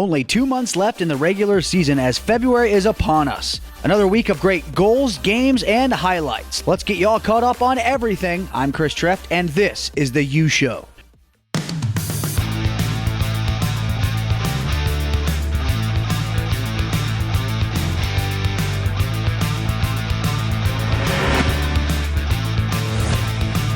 Only 2 months left in the regular season as February is upon us. Another week of great goals, games, and highlights. Let's get you all caught up on everything. I'm Chris Treft, and this is The U Show.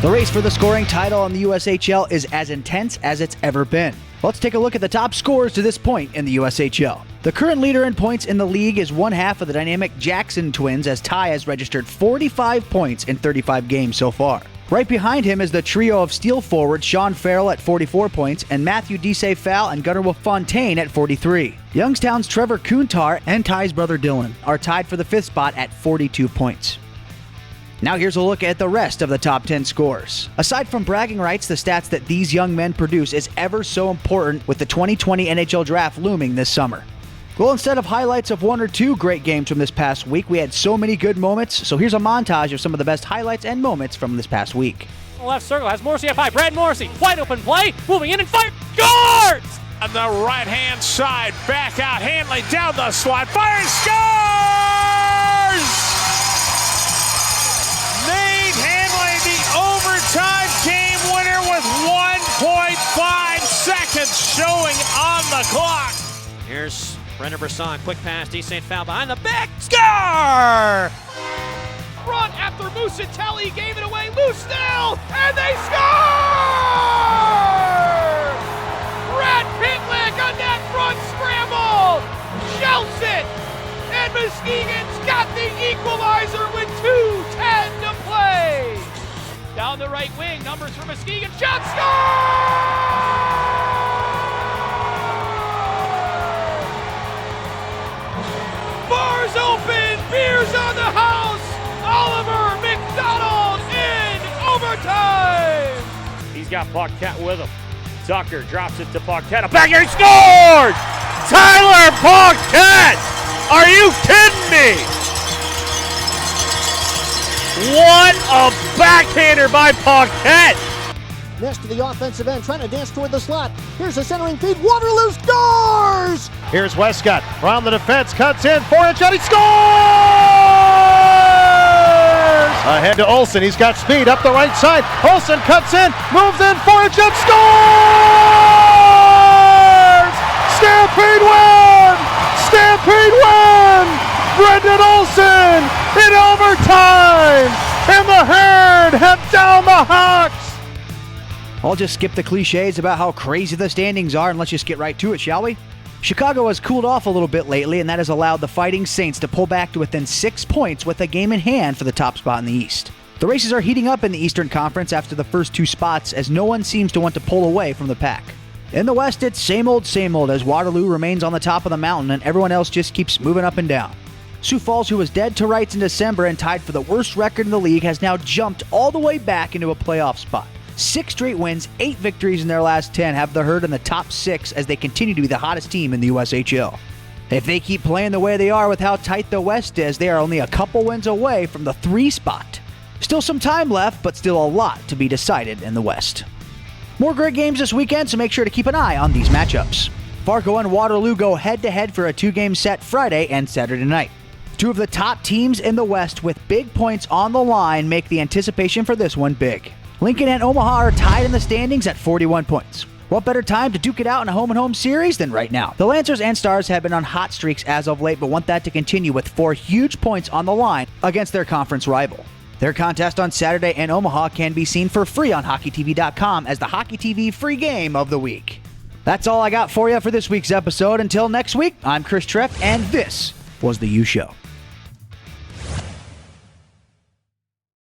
The race for the scoring title in the USHL is as intense as it's ever been. Let's take a look at the top scorers to this point in the USHL. The current leader in points in the league is one half of the dynamic Jackson Twins, as Ty has registered 45 points in 35 games so far. Right behind him is the trio of steel forwards Sean Farrell at 44 points and Matthew Desay-Fall and Gunnar Wolf-Fontaine at 43. Youngstown's Trevor Kuntar and Ty's brother Dylan are tied for the fifth spot at 42 points. Now here's a look at the rest of the top 10 scorers. Aside from bragging rights, the stats that these young men produce is ever so important with the 2020 NHL Draft looming this summer. Well, instead of highlights of one or two great games from this past week, we had so many good moments, so here's a montage of some of the best highlights and moments from this past week. Left circle has Morrissey at 5. Brad Morrissey, wide open play, moving in and fire, scores! On the right-hand side, back out, Hanley down the slot, fires, scores! Nate Hanley, the overtime game winner with 1.5 seconds showing on the clock. Here's Brendan Brisson, quick pass, Desay-Fall behind the back, score! Run after Musatelli, gave it away, Mustel, and they score! Brad Pitlick on that front scramble, shells it, and Muskegon's got the equalizer with 2:10 to play. Down the right wing, numbers for Muskegon, shot, score! Bars open, beers on the house, Oliver McDonald in overtime! He's got Paquette with him. Tucker drops it to Paquette, back here, he scores! Tyler Paquette! Are you kidding me? What a backhander by Paquette! Nest to the offensive end, trying to dance toward the slot. Here's a centering feed. Waterloo scores! Here's Westcott around the defense, cuts in, 4-inch shot, he scores! Ahead to Olsen, he's got speed up the right side. Olsen cuts in, moves in, 4-inch shot, scores! Stampede win! Stampede win! Brendan Olsen in overtime! And the Herd head down the Hawks! I'll just skip the cliches about how crazy the standings are and let's just get right to it, shall we? Chicago has cooled off a little bit lately, and that has allowed the Fighting Saints to pull back to within 6 points with a game in hand for the top spot in the East. The races are heating up in the Eastern Conference after the first two spots, as no one seems to want to pull away from the pack. In the West, it's same old, as Waterloo remains on the top of the mountain and everyone else just keeps moving up and down. Sioux Falls, who was dead to rights in December and tied for the worst record in the league, has now jumped all the way back into a playoff spot. 6 straight wins, 8 victories in their last 10 have the Herd in the top 6 as they continue to be the hottest team in the USHL. If they keep playing the way they are with how tight the West is, they are only a couple wins away from the 3 spot. Still some time left, but still a lot to be decided in the West. More great games this weekend, so make sure to keep an eye on these matchups. Fargo and Waterloo go head-to-head for a 2-game set Friday and Saturday night. 2 of the top teams in the West with big points on the line make the anticipation for this one big. Lincoln and Omaha are tied in the standings at 41 points. What better time to duke it out in a home-and-home series than right now? The Lancers and Stars have been on hot streaks as of late, but want that to continue with 4 huge points on the line against their conference rival. Their contest on Saturday in Omaha can be seen for free on HockeyTV.com as the Hockey TV free game of the week. That's all I got for you for this week's episode. Until next week, I'm Chris Treft, and this was The U Show.